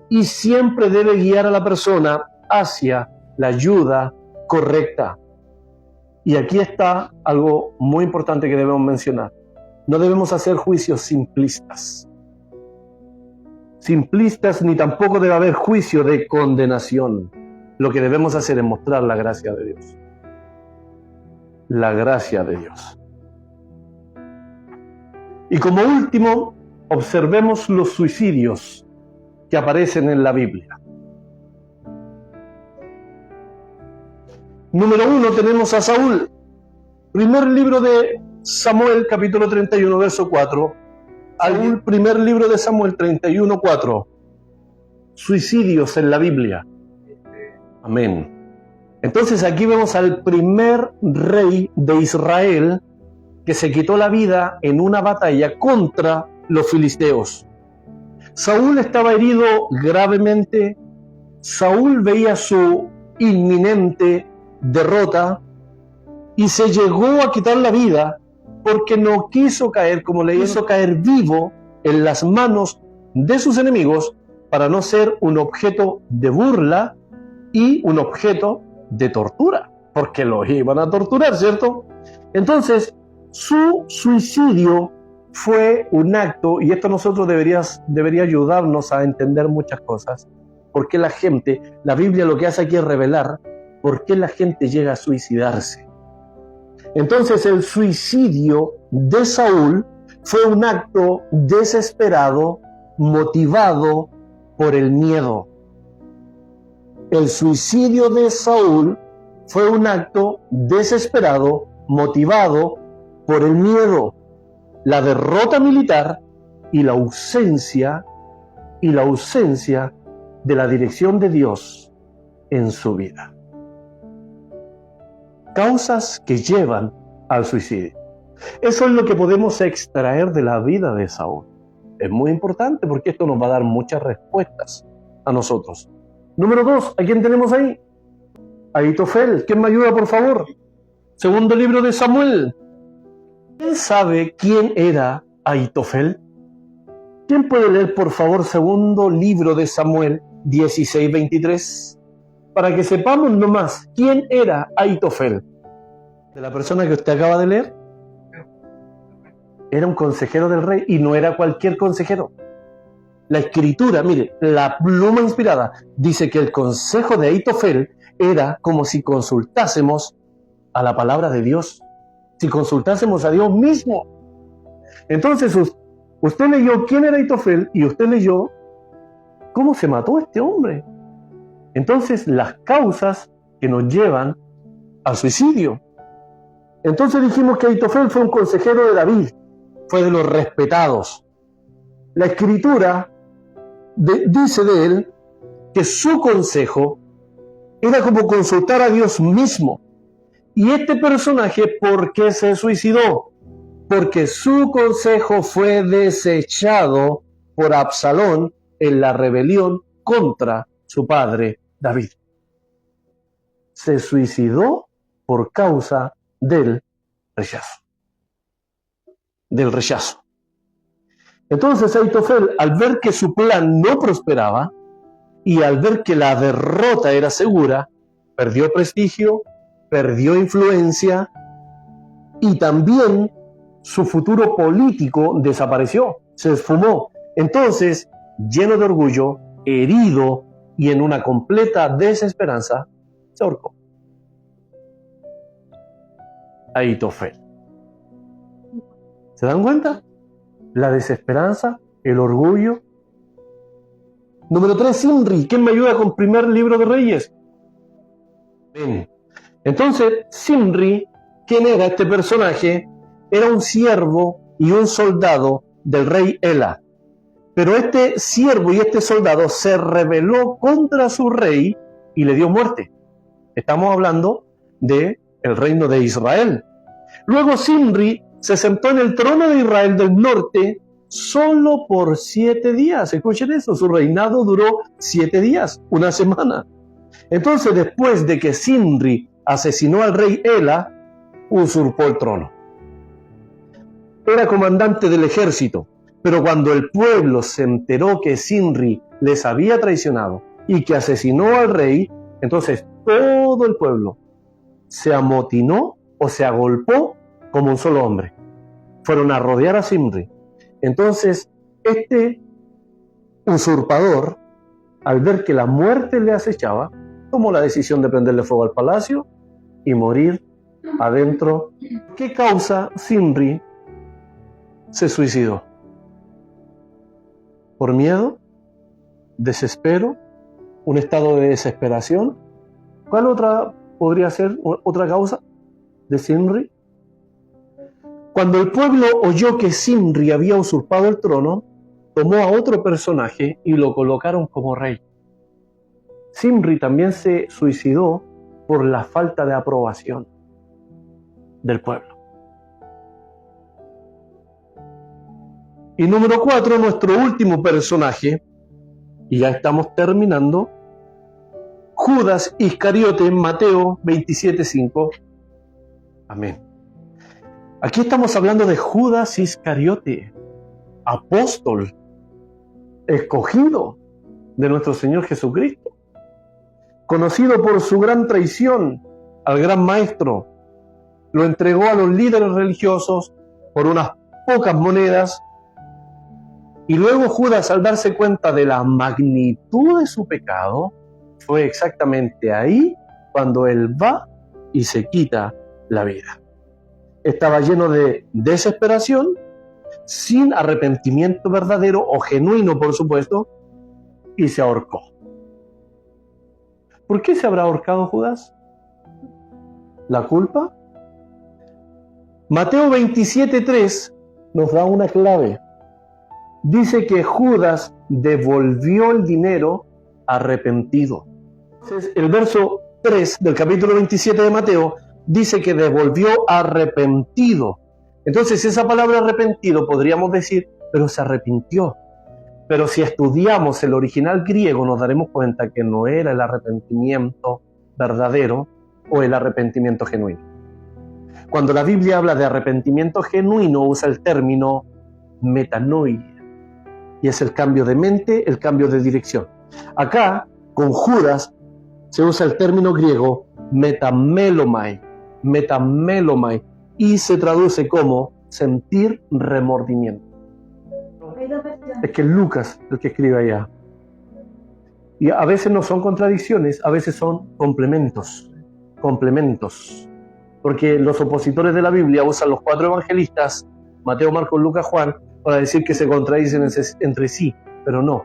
y siempre debe guiar a la persona hacia la ayuda correcta. Y aquí está algo muy importante que debemos mencionar. No debemos hacer juicios simplistas. Ni tampoco debe haber juicio de condenación. Lo que debemos hacer es mostrar la gracia de Dios. La gracia de Dios. Y como último, observemos los suicidios que aparecen en la Biblia. Número 1, tenemos a Saúl. Primer libro de Samuel, capítulo 31, verso 4. Saúl, primer libro de Samuel, 31, 4. Suicidios en la Biblia. Amén. Entonces aquí vemos al primer rey de Israel que se quitó la vida en una batalla contra los filisteos. Saúl estaba herido gravemente. Saúl veía su inminente derrota y se llegó a quitar la vida porque no quiso caer, como le hizo caer vivo en las manos de sus enemigos para no ser un objeto de burla y un objeto de tortura, porque los iban a torturar, ¿cierto? Entonces, su suicidio fue un acto, y esto a nosotros debería ayudarnos a entender muchas cosas, porque la Biblia lo que hace aquí es revelar por qué la gente llega a suicidarse. Entonces, el suicidio de Saúl fue un acto desesperado, motivado por el miedo. El suicidio de Saúl fue un acto desesperado, motivado por el miedo, la derrota militar y la ausencia de la dirección de Dios en su vida. Causas que llevan al suicidio. Eso es lo que podemos extraer de la vida de Saúl. Es muy importante porque esto nos va a dar muchas respuestas a nosotros. Número 2, ¿a quién tenemos ahí? Ahitofel. ¿Quién me ayuda, por favor? Segundo libro de Samuel. ¿Quién sabe quién era Ahitofel? ¿Quién puede leer, por favor, segundo libro de Samuel 16:23? Para que sepamos nomás quién era Ahitofel. De la persona que usted acaba de leer, era un consejero del rey y no era cualquier consejero. La escritura, mire, la pluma inspirada, dice que el consejo de Ahitofel era como si consultásemos a la palabra de Dios, si consultásemos a Dios mismo. Entonces, usted leyó quién era Ahitofel y usted leyó cómo se mató este hombre. Entonces, las causas que nos llevan al suicidio. Entonces dijimos que Ahitofel fue un consejero de David, fue de los respetados. La escritura dice de él que su consejo era como consultar a Dios mismo. Y este personaje, ¿por qué se suicidó? Porque su consejo fue desechado por Absalón en la rebelión contra su padre David. Se suicidó por causa del rechazo. Entonces Ahitofel, al ver que su plan no prosperaba y al ver que la derrota era segura, perdió prestigio, perdió influencia y también su futuro político desapareció, se esfumó. Entonces, lleno de orgullo, herido y en una completa desesperanza, se ahorcó. Ahitofel. ¿Se dan cuenta? La desesperanza, el orgullo Número 3, Zimri. ¿Quién me ayuda con primer libro de Reyes? Bien. Entonces, Zimri, ¿quién era este personaje? Era un siervo y un soldado del rey Ela. Pero este siervo y este soldado se rebeló contra su rey y le dio muerte. Estamos hablando del reino de Israel. Luego Zimri se sentó en el trono de Israel del norte solo por 7 días. Escuchen eso, su reinado duró 7 días, una semana. Entonces, después de que Zimri asesinó al rey Ela, usurpó el trono. Era comandante del ejército, pero cuando el pueblo se enteró que Zimri les había traicionado y que asesinó al rey, entonces todo el pueblo se amotinó o se agolpó como un solo hombre. Fueron a rodear a Zimri. Entonces, este usurpador, al ver que la muerte le acechaba, tomó la decisión de prenderle fuego al palacio y morir adentro. ¿Qué causa Zimri se suicidó? ¿Por miedo? ¿Desespero? ¿Un estado de desesperación? ¿Cuál otra podría ser otra causa de Zimri? Cuando el pueblo oyó que Zimri había usurpado el trono, tomó a otro personaje y lo colocaron como rey. Zimri también se suicidó por la falta de aprobación del pueblo. Y número 4, nuestro último personaje, y ya estamos terminando, Judas Iscariote, en Mateo 27:5. Amén. Aquí estamos hablando de Judas Iscariote, apóstol, escogido de nuestro Señor Jesucristo, conocido por su gran traición al gran maestro. Lo entregó a los líderes religiosos por unas pocas monedas. Y luego Judas, al darse cuenta de la magnitud de su pecado, fue exactamente ahí cuando él va y se quita la vida. Estaba lleno de desesperación, sin arrepentimiento verdadero o genuino, por supuesto, y se ahorcó. ¿Por qué se habrá ahorcado Judas? ¿La culpa? Mateo 27:3 nos da una clave. Dice que Judas devolvió el dinero arrepentido. Entonces, el verso 3 del capítulo 27 de Mateo dice que devolvió arrepentido. Entonces, esa palabra arrepentido podríamos decir, pero se arrepintió. Pero si estudiamos el original griego, nos daremos cuenta que no era el arrepentimiento verdadero o el arrepentimiento genuino. Cuando la Biblia habla de arrepentimiento genuino, usa el término metanoia. Y es el cambio de mente, el cambio de dirección. Acá, con Judas, se usa el término griego metamelomai, y se traduce como sentir remordimiento. Es que es Lucas el que escribe allá. Y a veces no son contradicciones, a veces son complementos. Porque los opositores de la Biblia usan los 4 evangelistas, Mateo, Marcos, Lucas, Juan, para decir que se contradicen entre sí, pero no.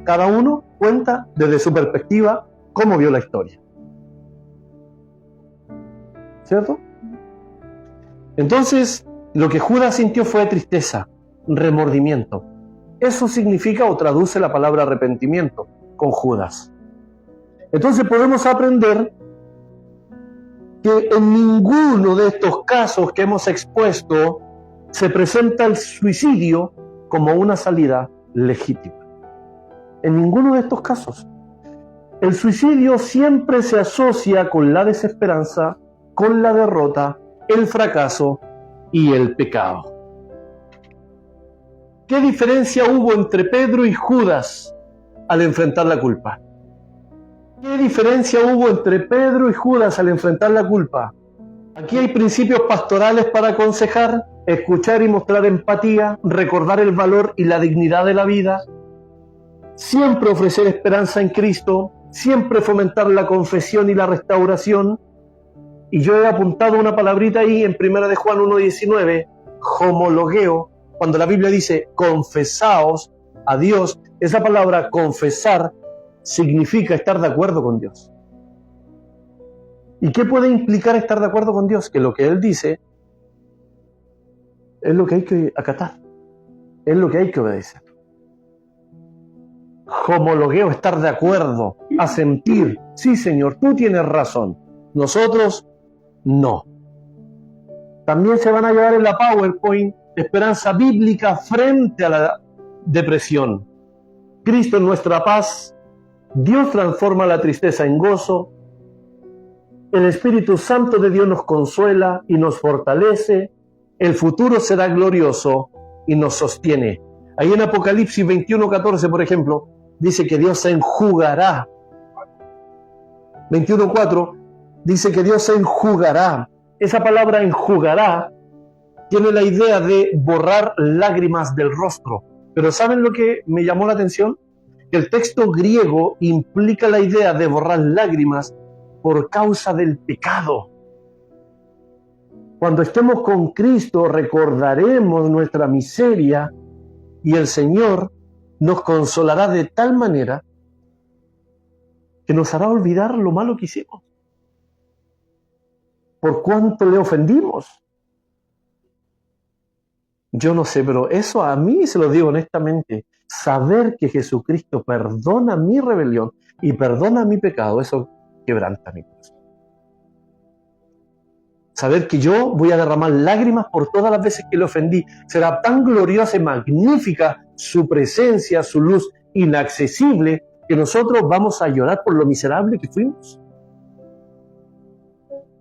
Cada uno cuenta desde su perspectiva cómo vio la historia. ¿Cierto? Entonces, lo que Judas sintió fue tristeza, remordimiento. Eso significa o traduce la palabra arrepentimiento con Judas. Entonces podemos aprender que en ninguno de estos casos que hemos expuesto se presenta el suicidio como una salida legítima. En ninguno de estos casos. El suicidio siempre se asocia con la desesperanza, con la derrota, el fracaso y el pecado. ¿Qué diferencia hubo entre Pedro y Judas al enfrentar la culpa? ¿Qué diferencia hubo entre Pedro y Judas al enfrentar la culpa? Aquí hay principios pastorales para aconsejar, escuchar y mostrar empatía, recordar el valor y la dignidad de la vida, siempre ofrecer esperanza en Cristo, siempre fomentar la confesión y la restauración. Y yo he apuntado una palabrita ahí en 1 de Juan 1:19, homologueo, cuando la Biblia dice confesaos a Dios, esa palabra confesar significa estar de acuerdo con Dios. ¿Y qué puede implicar estar de acuerdo con Dios? Que lo que Él dice es lo que hay que acatar, es lo que hay que obedecer. Homologueo, estar de acuerdo, asentir. Sí, Señor, tú tienes razón. Nosotros, no. También se van a llevar en la PowerPoint esperanza bíblica frente a la depresión. Cristo es nuestra paz. Dios transforma la tristeza en gozo. El Espíritu Santo de Dios nos consuela y nos fortalece. El futuro será glorioso y nos sostiene. Ahí en Apocalipsis 21:14, por ejemplo, dice que Dios se enjugará. 21:4 dice que Dios se enjugará. Esa palabra enjugará tiene la idea de borrar lágrimas del rostro. Pero ¿saben lo que me llamó la atención? Que el texto griego implica la idea de borrar lágrimas por causa del pecado. Cuando estemos con Cristo recordaremos nuestra miseria y el Señor nos consolará de tal manera que nos hará olvidar lo malo que hicimos. ¿Por cuánto le ofendimos? Yo no sé, pero eso a mí, se lo digo honestamente, saber que Jesucristo perdona mi rebelión y perdona mi pecado, eso quebranta mi corazón. Saber que yo voy a derramar lágrimas por todas las veces que le ofendí. Será tan gloriosa y magnífica su presencia, su luz inaccesible, que nosotros vamos a llorar por lo miserable que fuimos.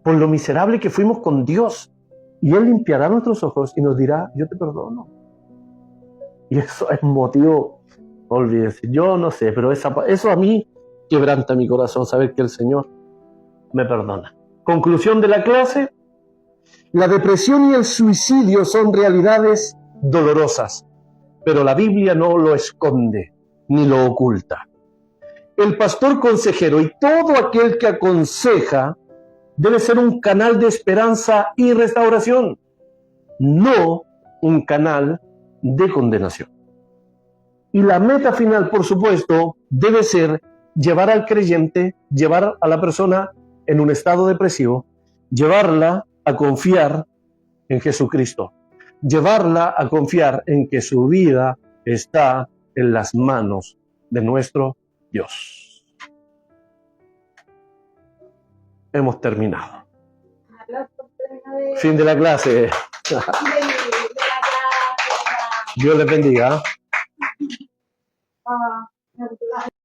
Por lo miserable que fuimos con Dios. Y Él limpiará nuestros ojos y nos dirá, yo te perdono. Y eso es motivo, olvídense, yo no sé, pero eso a mí quebranta mi corazón, saber que el Señor me perdona. Conclusión de la clase: la depresión y el suicidio son realidades dolorosas, pero la Biblia no lo esconde ni lo oculta. El pastor consejero y todo aquel que aconseja debe ser un canal de esperanza y restauración, no un canal de condenación. Y la meta final, por supuesto, debe ser llevar al creyente, llevar a la persona en un estado depresivo, llevarla a confiar en Jesucristo, llevarla a confiar en que su vida está en las manos de nuestro Dios. Hemos terminado. Fin de la clase. Dios les bendiga.